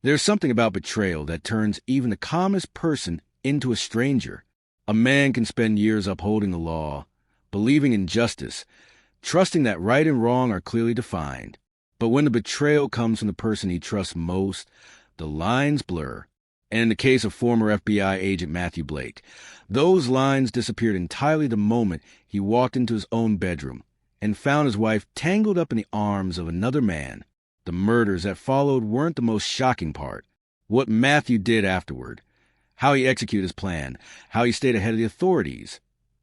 There's something about betrayal that turns even the calmest person into a stranger. A man can spend years upholding the law, believing in justice, trusting that right and wrong are clearly defined. But when the betrayal comes from the person he trusts most, the lines blur. And in the case of former FBI agent Matthew Blake, those lines disappeared entirely the moment he walked into his own bedroom and found his wife tangled up in the arms of another man. The murders that followed weren't the most shocking part. What Matthew did afterward, how he executed his plan, how he stayed ahead of the authorities,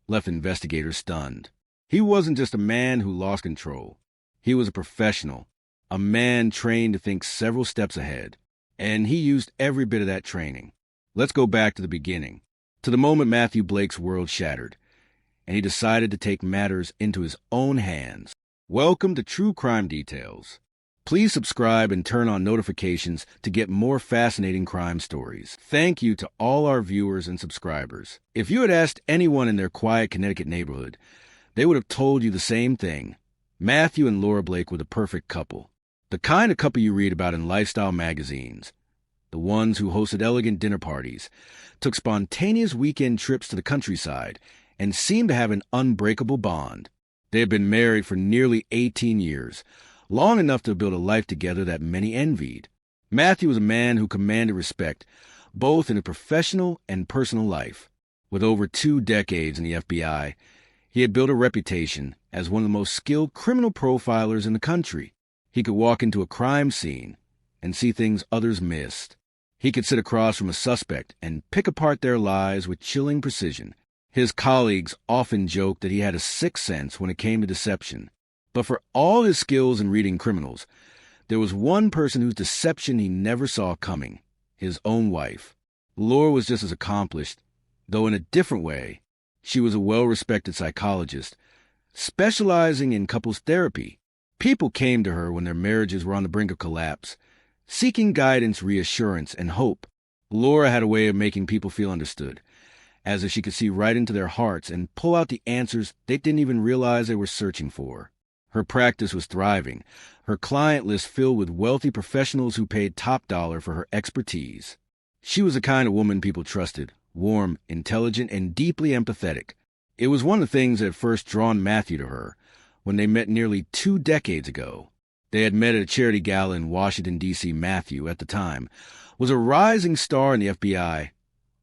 left investigators stunned. He wasn't just a man who lost control. He was a professional, a man trained to think several steps ahead. And he used every bit of that training. Let's go back to the beginning, to the moment Matthew Blake's world shattered, and he decided to take matters into his own hands. Welcome to True Crime Details. Please subscribe and turn on notifications to get more fascinating crime stories. Thank you to all our viewers and subscribers. If you had asked anyone in their quiet Connecticut neighborhood, they would have told you the same thing. Matthew and Laura Blake were the perfect couple. The kind of couple you read about in lifestyle magazines. The ones who hosted elegant dinner parties, took spontaneous weekend trips to the countryside, and seemed to have an unbreakable bond. They had been married for nearly 18 years, long enough to build a life together that many envied. Matthew was a man who commanded respect, both in a professional and personal life. With over 2 decades in the FBI, he had built a reputation as one of the most skilled criminal profilers in the country. He could walk into a crime scene and see things others missed. He could sit across from a suspect and pick apart their lies with chilling precision. His colleagues often joked that he had a sixth sense when it came to deception. But for all his skills in reading criminals, there was one person whose deception he never saw coming: his own wife. Laura was just as accomplished, though in a different way. She was a well-respected psychologist, specializing in couples therapy. People came to her when their marriages were on the brink of collapse, seeking guidance, reassurance, and hope. Laura had a way of making people feel understood, as if she could see right into their hearts and pull out the answers they didn't even realize they were searching for. Her practice was thriving, her client list filled with wealthy professionals who paid top dollar for her expertise. She was the kind of woman people trusted, warm, intelligent, and deeply empathetic. It was one of the things that had first drawn Matthew to her when they met nearly 2 decades ago. They had met at a charity gala in Washington, D.C. Matthew, at the time, was a rising star in the FBI,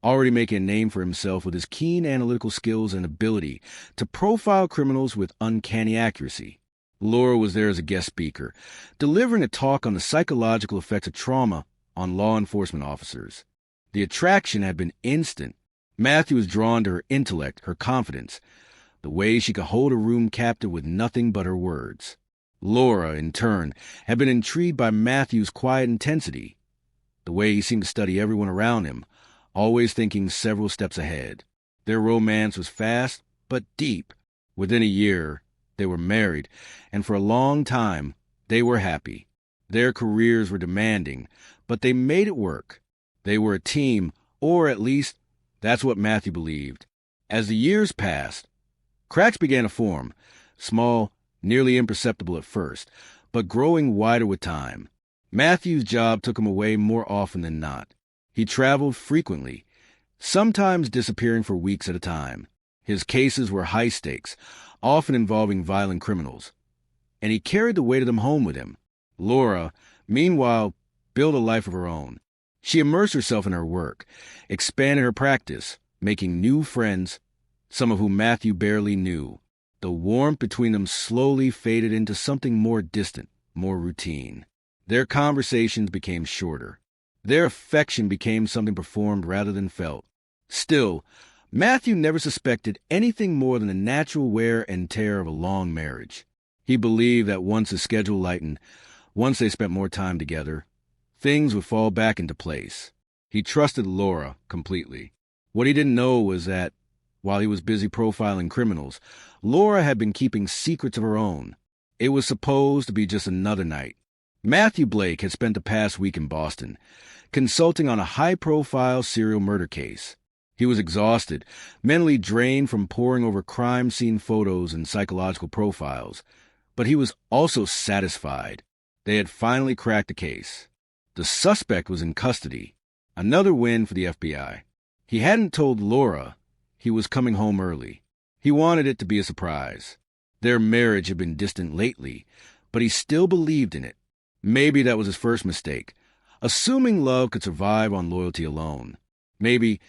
already making a name for himself with his keen analytical skills and ability to profile criminals with uncanny accuracy. Laura was there as a guest speaker, delivering a talk on the psychological effects of trauma on law enforcement officers. The attraction had been instant. Matthew was drawn to her intellect, her confidence, the way she could hold a room captive with nothing but her words. Laura, in turn, had been intrigued by Matthew's quiet intensity, the way he seemed to study everyone around him, always thinking several steps ahead. Their romance was fast, but deep. Within a year, they were married, and for a long time, they were happy. Their careers were demanding, but they made it work. They were a team, or at least, that's what Matthew believed. As the years passed, cracks began to form, small, nearly imperceptible at first, but growing wider with time. Matthew's job took him away more often than not. He traveled frequently, sometimes disappearing for weeks at a time. His cases were high stakes, often involving violent criminals, and he carried the weight of them home with him. Laura, meanwhile, built a life of her own. She immersed herself in her work, expanded her practice, making new friends, some of whom Matthew barely knew. The warmth between them slowly faded into something more distant, more routine. Their conversations became shorter. Their affection became something performed rather than felt. Still, Matthew never suspected anything more than the natural wear and tear of a long marriage. He believed that once his schedule lightened, once they spent more time together, things would fall back into place. He trusted Laura completely. What he didn't know was that, while he was busy profiling criminals, Laura had been keeping secrets of her own. It was supposed to be just another night. Matthew Blake had spent the past week in Boston, consulting on a high-profile serial murder case. He was exhausted, mentally drained from poring over crime scene photos and psychological profiles, but he was also satisfied. They had finally cracked the case. The suspect was in custody. Another win for the FBI. He hadn't told Laura he was coming home early. He wanted it to be a surprise. Their marriage had been distant lately, but he still believed in it. Maybe that was his first mistake, assuming love could survive on loyalty alone. Maybe,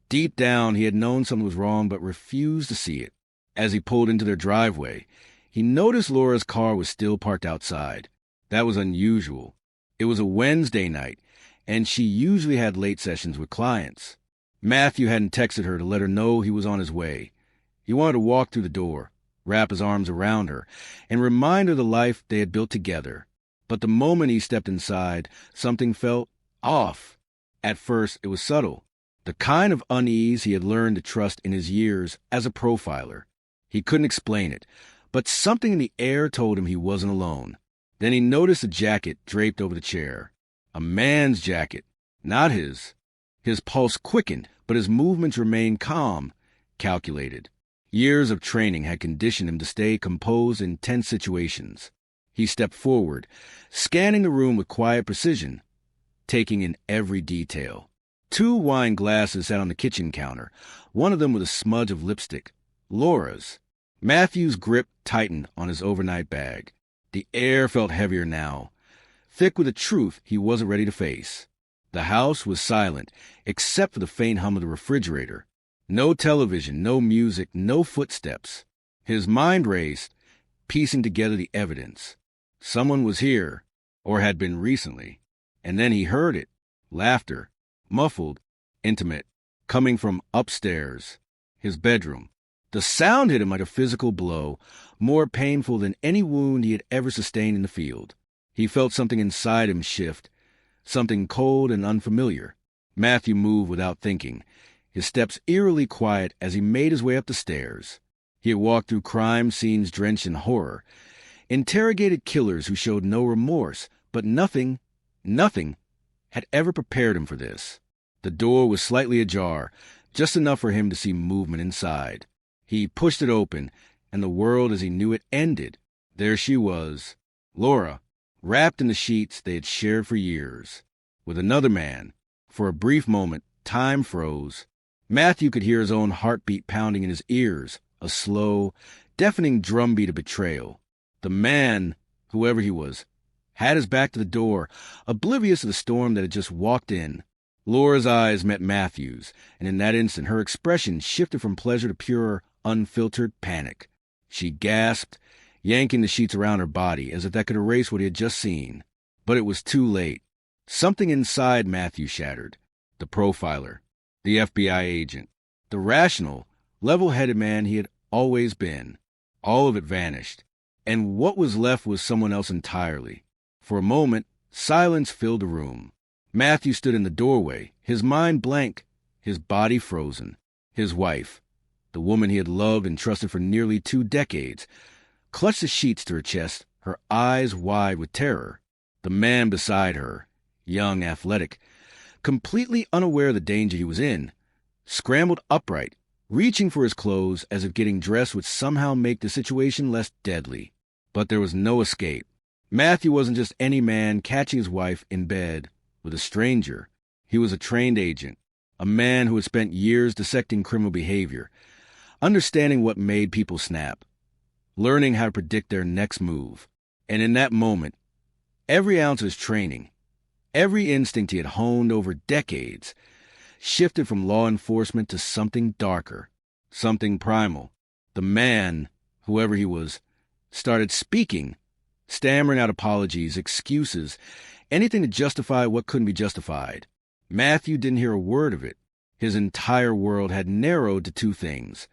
deep down, he had known something was wrong but refused to see it. As he pulled into their driveway, he noticed Laura's car was still parked outside. That was unusual. It was a Wednesday night, and she usually had late sessions with clients. Matthew hadn't texted her to let her know he was on his way. He wanted to walk through the door, wrap his arms around her, and remind her of the life they had built together. But the moment he stepped inside, something felt off. At first, it was subtle, the kind of unease he had learned to trust in his years as a profiler. He couldn't explain it, but something in the air told him he wasn't alone. Then he noticed a jacket draped over the chair. A man's jacket, not his. His pulse quickened, but his movements remained calm, calculated. Years of training had conditioned him to stay composed in tense situations. He stepped forward, scanning the room with quiet precision, taking in every detail. 2 wine glasses sat on the kitchen counter, one of them with a smudge of lipstick. Laura's. Matthew's grip tightened on his overnight bag. The air felt heavier now, thick with a truth he wasn't ready to face. The house was silent, except for the faint hum of the refrigerator. No television, no music, no footsteps. His mind raced, piecing together the evidence. Someone was here, or had been recently. And then he heard it. Laughter, muffled, intimate, coming from upstairs, his bedroom. The sound hit him like a physical blow, more painful than any wound he had ever sustained in the field. He felt something inside him shift, something cold and unfamiliar. Matthew moved without thinking, his steps eerily quiet as he made his way up the stairs. He had walked through crime scenes drenched in horror, interrogated killers who showed no remorse, but nothing had ever prepared him for this. The door was slightly ajar, just enough for him to see movement inside. He pushed it open, and the world as he knew it ended. There she was, Laura, wrapped in the sheets they had shared for years, with another man. For a brief moment, time froze. Matthew could hear his own heartbeat pounding in his ears, a slow, deafening drumbeat of betrayal. The man, whoever he was, had his back to the door, oblivious of the storm that had just walked in. Laura's eyes met Matthew's, and in that instant her expression shifted from pleasure to pure, unfiltered panic. She gasped, yanking the sheets around her body as if that could erase what he had just seen. But it was too late. Something inside Matthew shattered. The profiler, the FBI agent, the rational, level-headed man he had always been. All of it vanished, and what was left was someone else entirely. For a moment, silence filled the room. Matthew stood in the doorway, his mind blank, his body frozen. His wife, the woman he had loved and trusted for nearly 2 decades, clutched the sheets to her chest, her eyes wide with terror. The man beside her, young, athletic, completely unaware of the danger he was in, scrambled upright, reaching for his clothes as if getting dressed would somehow make the situation less deadly. But there was no escape. Matthew wasn't just any man catching his wife in bed with a stranger. He was a trained agent, a man who had spent years dissecting criminal behavior, understanding what made people snap, learning how to predict their next move. And in that moment, every ounce of his training, every instinct he had honed over decades, shifted from law enforcement to something darker, something primal. The man, whoever he was, started speaking, stammering out apologies, excuses, anything to justify what couldn't be justified. Matthew didn't hear a word of it. His entire world had narrowed to 2 things: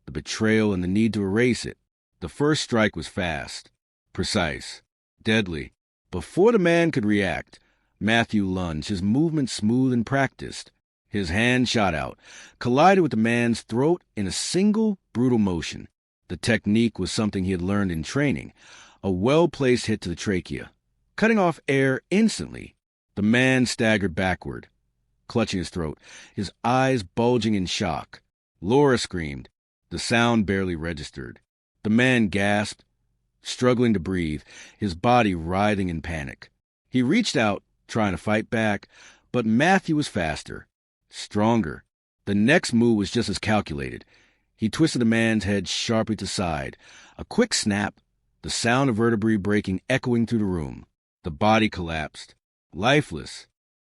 the betrayal and the need to erase it. The first strike was fast, precise, deadly. Before the man could react, Matthew lunged, his movement smooth and practiced. His hand shot out, collided with the man's throat in a single, brutal motion. The technique was something he had learned in training, a well-placed hit to the trachea, cutting off air instantly. The man staggered backward, clutching his throat, his eyes bulging in shock. Laura screamed. The sound barely registered. The man gasped, struggling to breathe, his body writhing in panic. He reached out, trying to fight back, but Matthew was faster, stronger. The next move was just as calculated. He twisted the man's head sharply to side. A quick snap, the sound of vertebrae breaking echoing through the room. The body collapsed, lifeless.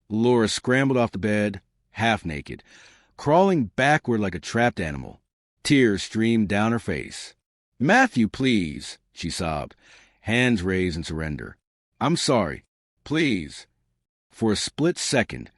Laura scrambled off the bed, half naked, crawling backward like a trapped animal. Tears streamed down her face. "Matthew, please," she sobbed, hands raised in surrender. "I'm sorry. Please." For a split second,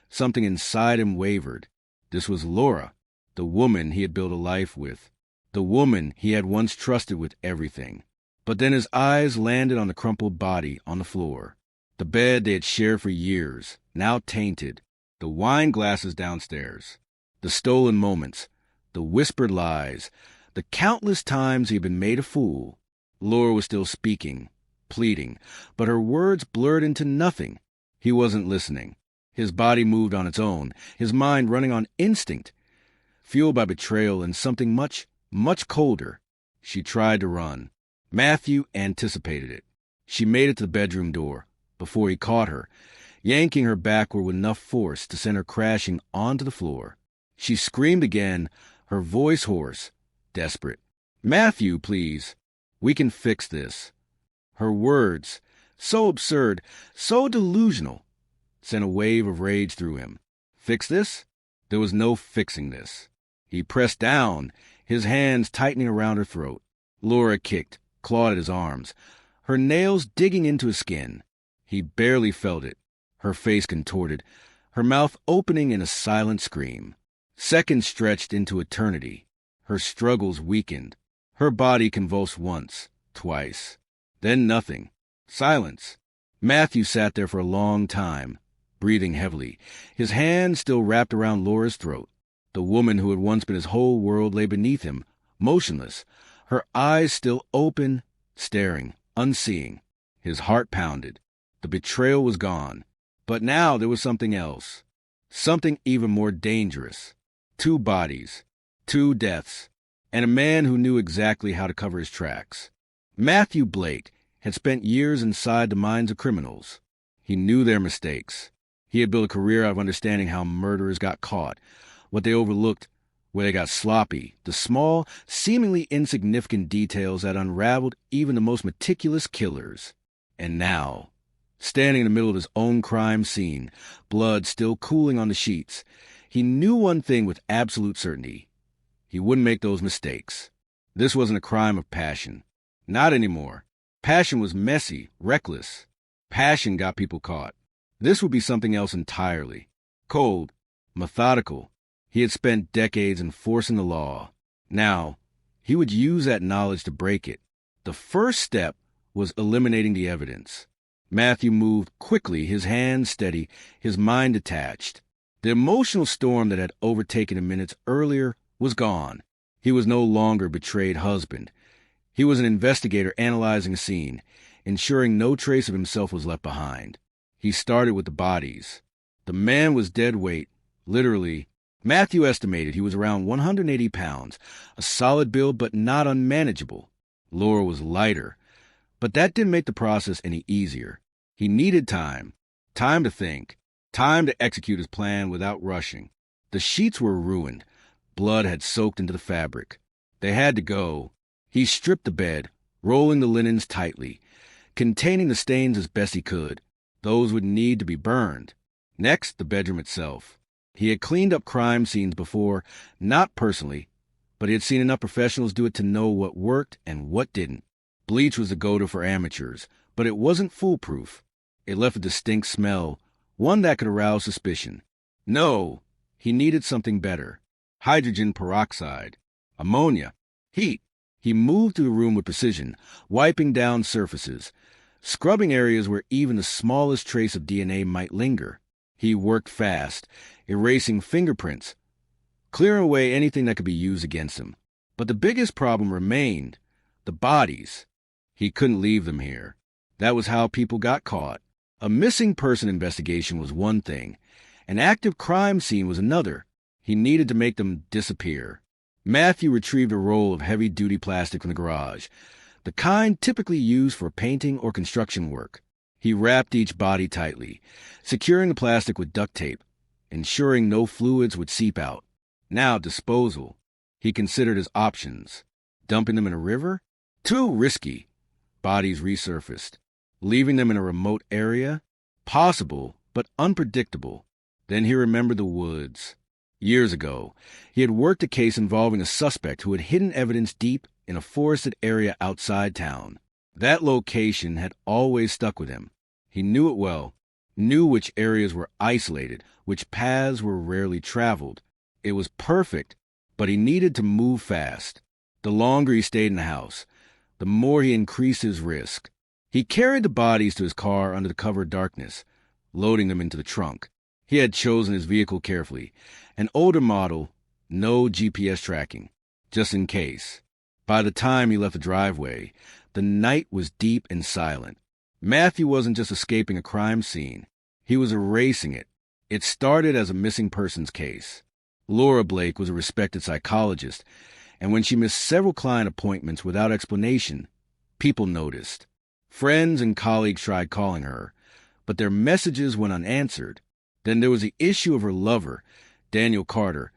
something inside him wavered. This was Laura, the woman he had built a life with, the woman he had once trusted with everything. But then his eyes landed on the crumpled body on the floor, the bed they had shared for years, now tainted, the wine glasses downstairs, the stolen moments, the whispered lies, the countless times he had been made a fool. Laura was still speaking, pleading, but her words blurred into nothing. He wasn't listening. His body moved on its own, his mind running on instinct, fueled by betrayal and something much, much colder. She tried to run. Matthew anticipated it. She made it to the bedroom door before he caught her, yanking her backward with enough force to send her crashing onto the floor. She screamed again, her voice hoarse, desperate. "Matthew, please. We can fix this." Her words, so absurd, so delusional, sent a wave of rage through him. Fix this? There was no fixing this. He pressed down, his hands tightening around her throat. Laura kicked, clawed at his arms, her nails digging into his skin. He barely felt it, her face contorted, her mouth opening in a silent scream. Seconds stretched into eternity. Her struggles weakened. Her body convulsed once, twice. Then nothing. Silence. Matthew sat there for a long time, breathing heavily, his hand still wrapped around Laura's throat. The woman who had once been his whole world lay beneath him, motionless, her eyes still open, staring, unseeing. His heart pounded. The betrayal was gone. But now there was something else. Something even more dangerous. 2 bodies, 2 deaths, and a man who knew exactly how to cover his tracks. Matthew Blake had spent years inside the minds of criminals. He knew their mistakes. He had built a career out of understanding how murderers got caught, what they overlooked, where they got sloppy, the small, seemingly insignificant details that unraveled even the most meticulous killers. And now, standing in the middle of his own crime scene, blood still cooling on the sheets, he knew one thing with absolute certainty. He wouldn't make those mistakes. This wasn't a crime of passion. Not anymore. Passion was messy, reckless. Passion got people caught. This would be something else entirely. Cold, methodical. He had spent decades enforcing the law. Now, he would use that knowledge to break it. The first step was eliminating the evidence. Matthew moved quickly, his hands steady, his mind detached. The emotional storm that had overtaken him minutes earlier was gone. He was no longer a betrayed husband. He was an investigator analyzing a scene, ensuring no trace of himself was left behind. He started with the bodies. The man was dead weight, literally. Matthew estimated he was around 180 pounds, a solid build but not unmanageable. Laura was lighter, but that didn't make the process any easier. He needed time to think, time to execute his plan without rushing. The sheets were ruined. Blood had soaked into the fabric. They had to go. He stripped the bed, rolling the linens tightly, containing the stains as best he could. Those would need to be burned. Next, the bedroom itself. He had cleaned up crime scenes before, not personally, but he had seen enough professionals do it to know what worked and what didn't. Bleach was a go-to for amateurs, but it wasn't foolproof. It left a distinct smell, one that could arouse suspicion. No, he needed something better. Hydrogen peroxide, ammonia, heat. He moved through the room with precision, wiping down surfaces, scrubbing areas where even the smallest trace of DNA might linger. He worked fast, erasing fingerprints, clearing away anything that could be used against him. But the biggest problem remained, the bodies. He couldn't leave them here. That was how people got caught. A missing person investigation was one thing. An active crime scene was another. He needed to make them disappear. Matthew retrieved a roll of heavy-duty plastic from the garage, the kind typically used for painting or construction work. He wrapped each body tightly, securing the plastic with duct tape, ensuring no fluids would seep out. Now disposal. He considered his options. Dumping them in a river? Too risky. Bodies resurfaced. Leaving them in a remote area? Possible, but unpredictable. Then he remembered the woods. Years ago, he had worked a case involving a suspect who had hidden evidence deep in a forested area outside town. That location had always stuck with him. He knew it well, knew which areas were isolated, which paths were rarely traveled. It was perfect, but he needed to move fast. The longer he stayed in the house, the more he increased his risk. He carried the bodies to his car under the cover of darkness, loading them into the trunk. He had chosen his vehicle carefully. An older model, no GPS tracking, just in case. By the time he left the driveway, the night was deep and silent. Matthew wasn't just escaping a crime scene. He was erasing it. It started as a missing persons case. Laura Blake was a respected psychologist, and when she missed several client appointments without explanation, people noticed. Friends and colleagues tried calling her, but their messages went unanswered. Then there was the issue of her lover, Daniel Carter,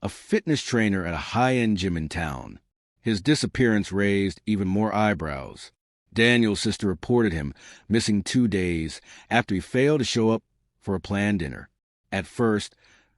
a fitness trainer at a high-end gym in town. His disappearance raised even more eyebrows. Daniel's sister reported him missing 2 days after he failed to show up for a planned dinner. At first,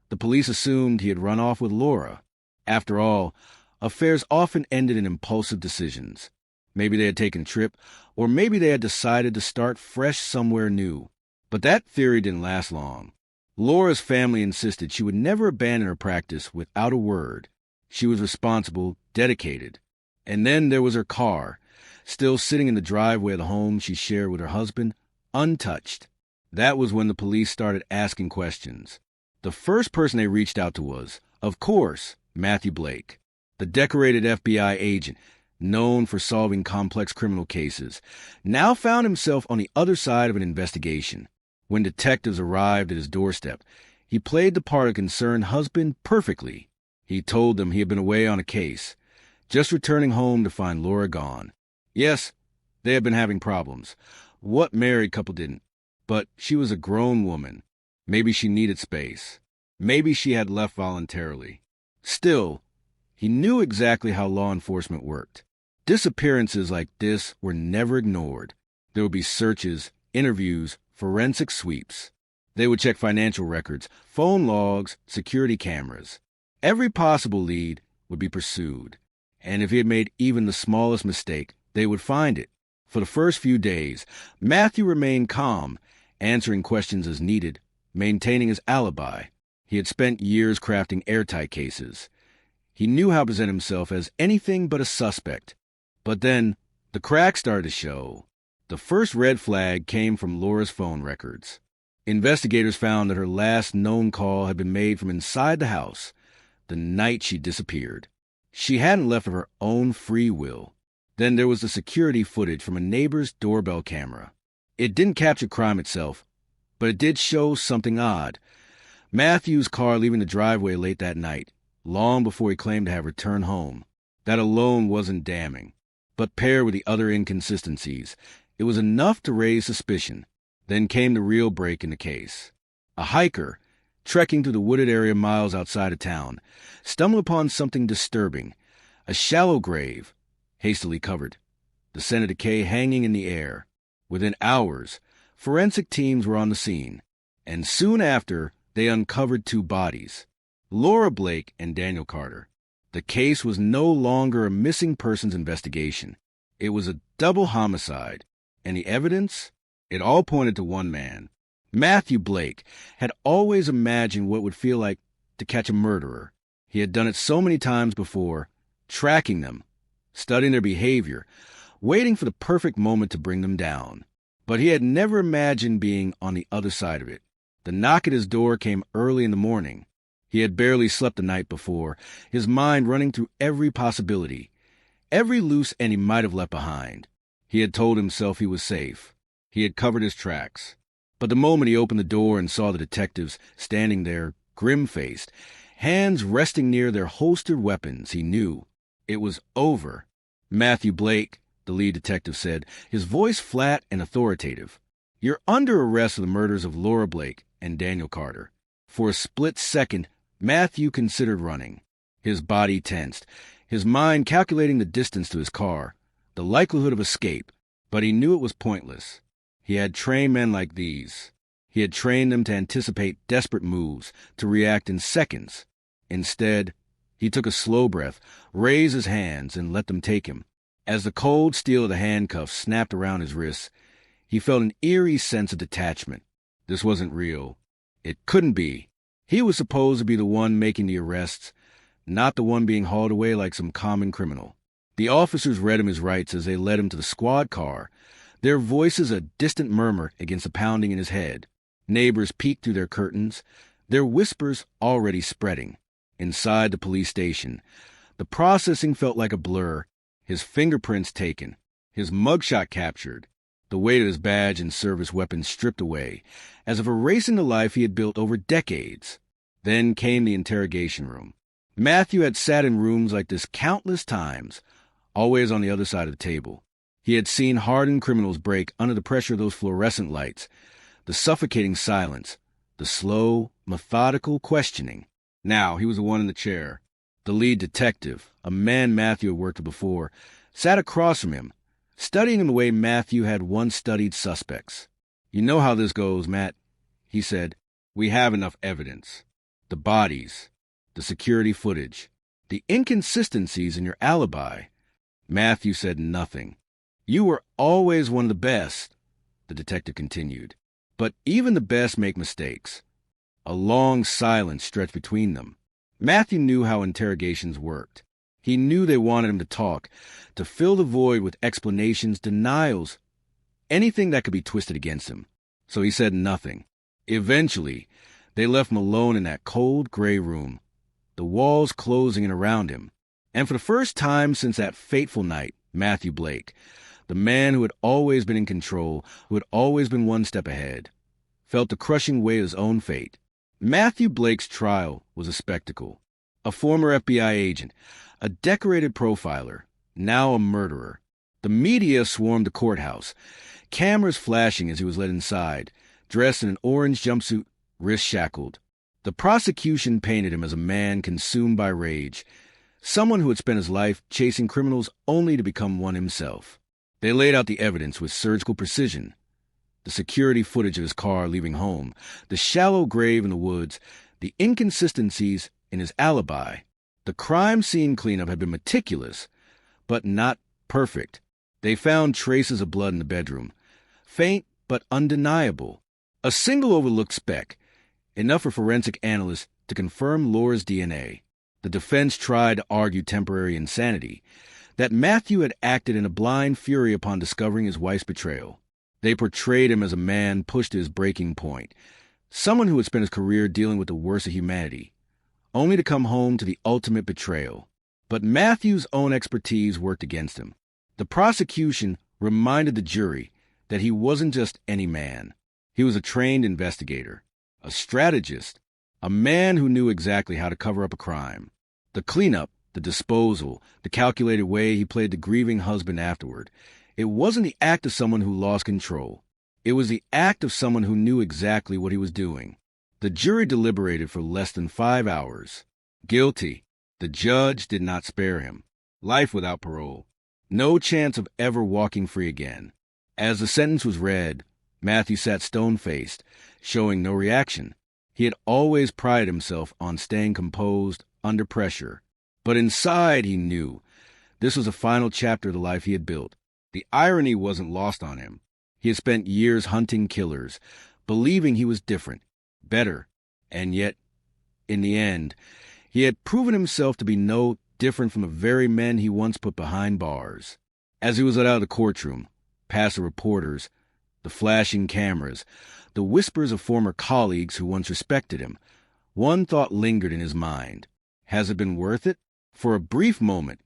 the police assumed he had run off with Laura. After all, affairs often ended in impulsive decisions. Maybe they had taken a trip, or maybe they had decided to start fresh somewhere new. But that theory didn't last long. Laura's family insisted she would never abandon her practice without a word. She was responsible, dedicated. And then there was her car, still sitting in the driveway of the home she shared with her husband, untouched. That was when the police started asking questions. The first person they reached out to was, of course, Matthew Blake, the decorated FBI agent, known for solving complex criminal cases, now found himself on the other side of an investigation. When detectives arrived at his doorstep, he played the part of concerned husband perfectly. He told them he had been away on a case, just returning home to find Laura gone. Yes, they had been having problems. What married couple didn't? But she was a grown woman. Maybe she needed space. Maybe she had left voluntarily. Still, he knew exactly how law enforcement worked. Disappearances like this were never ignored. There would be searches, interviews, forensic sweeps. They would check financial records, phone logs, security cameras. Every possible lead would be pursued. And if he had made even the smallest mistake, they would find it. For the first few days, Matthew remained calm, answering questions as needed, maintaining his alibi. He had spent years crafting airtight cases. He knew how to present himself as anything but a suspect. But then, the cracks started to show. The first red flag came from Laura's phone records. Investigators found that her last known call had been made from inside the house, the night she disappeared. She hadn't left of her own free will. Then there was the security footage from a neighbor's doorbell camera. It didn't capture crime itself, but it did show something odd. Matthew's car leaving the driveway late that night, long before he claimed to have returned home. That alone wasn't damning. But paired with the other inconsistencies, it was enough to raise suspicion. Then came the real break in the case. A hiker, trekking through the wooded area miles outside of town, stumbled upon something disturbing. A shallow grave, hastily covered, the scent of decay hanging in the air. Within hours, forensic teams were on the scene, and soon after, they uncovered 2 bodies, Laura Blake and Daniel Carter. The case was no longer a missing persons investigation. It was a double homicide, and the evidence? It all pointed to one man. Matthew Blake had always imagined what it would feel like to catch a murderer. He had done it so many times before, tracking them, studying their behavior, waiting for the perfect moment to bring them down. But he had never imagined being on the other side of it. The knock at his door came early in the morning. He had barely slept the night before, his mind running through every possibility, every loose end he might have left behind. He had told himself he was safe. He had covered his tracks. But the moment he opened the door and saw the detectives standing there, grim-faced, hands resting near their holstered weapons, he knew it was over. Matthew Blake, the lead detective said, his voice flat and authoritative. You're under arrest for the murders of Laura Blake and Daniel Carter. For a split second, Matthew considered running. His body tensed, his mind calculating the distance to his car, the likelihood of escape, but he knew it was pointless. He had trained men like these. He had trained them to anticipate desperate moves, to react in seconds. Instead, he took a slow breath, raised his hands, and let them take him. As the cold steel of the handcuffs snapped around his wrists, he felt an eerie sense of detachment. This wasn't real. It couldn't be. He was supposed to be the one making the arrests, not the one being hauled away like some common criminal. The officers read him his rights as they led him to the squad car, their voices a distant murmur against the pounding in his head. Neighbors peeked through their curtains, their whispers already spreading. Inside the police station, the processing felt like a blur, his fingerprints taken, his mugshot captured, the weight of his badge and service weapons stripped away, as if erasing the life he had built over decades. Then came the interrogation room. Matthew had sat in rooms like this countless times, always on the other side of the table. He had seen hardened criminals break under the pressure of those fluorescent lights, the suffocating silence, the slow, methodical questioning. Now he was the one in the chair. The lead detective, a man Matthew had worked with before, sat across from him, studying him the way Matthew had once studied suspects. "You know how this goes, Matt," he said. "We have enough evidence. The bodies, the security footage, the inconsistencies in your alibi." Matthew said nothing. "You were always one of the best," the detective continued. "But even the best make mistakes." A long silence stretched between them. Matthew knew how interrogations worked. He knew they wanted him to talk, to fill the void with explanations, denials, anything that could be twisted against him. So he said nothing. Eventually, they left him alone in that cold, gray room, the walls closing in around him. And for the first time since that fateful night, Matthew Blake, the man who had always been in control, who had always been one step ahead, felt the crushing weight of his own fate. Matthew Blake's trial was a spectacle. A former FBI agent, a decorated profiler, now a murderer. The media swarmed the courthouse, cameras flashing as he was led inside, dressed in an orange jumpsuit, wrists shackled. The prosecution painted him as a man consumed by rage, someone who had spent his life chasing criminals only to become one himself. They laid out the evidence with surgical precision. The security footage of his car leaving home, the shallow grave in the woods, the inconsistencies in his alibi. The crime scene cleanup had been meticulous, but not perfect. They found traces of blood in the bedroom, faint but undeniable. A single overlooked speck, enough for forensic analysts to confirm Laura's DNA. The defense tried to argue temporary insanity, that Matthew had acted in a blind fury upon discovering his wife's betrayal. They portrayed him as a man pushed to his breaking point, someone who had spent his career dealing with the worst of humanity, only to come home to the ultimate betrayal. But Matthew's own expertise worked against him. The prosecution reminded the jury that he wasn't just any man. He was a trained investigator, a strategist, a man who knew exactly how to cover up a crime. The cleanup, the disposal, the calculated way he played the grieving husband afterward. It wasn't the act of someone who lost control. It was the act of someone who knew exactly what he was doing. The jury deliberated for less than 5 hours. Guilty. The judge did not spare him. Life without parole. No chance of ever walking free again. As the sentence was read, Matthew sat stone-faced, showing no reaction. He had always prided himself on staying composed under pressure. But inside he knew this was the final chapter of the life he had built. The irony wasn't lost on him. He had spent years hunting killers, believing he was different, better, and yet, in the end, he had proven himself to be no different from the very men he once put behind bars. As he was let out of the courtroom, past the reporters, the flashing cameras, the whispers of former colleagues who once respected him, one thought lingered in his mind. Has it been worth it? For a brief moment,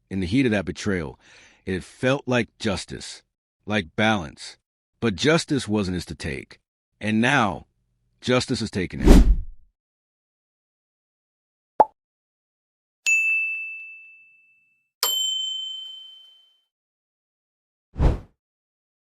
in the heat of that betrayal, it had felt like justice, like balance. But justice wasn't his to take. And now, justice has taken him.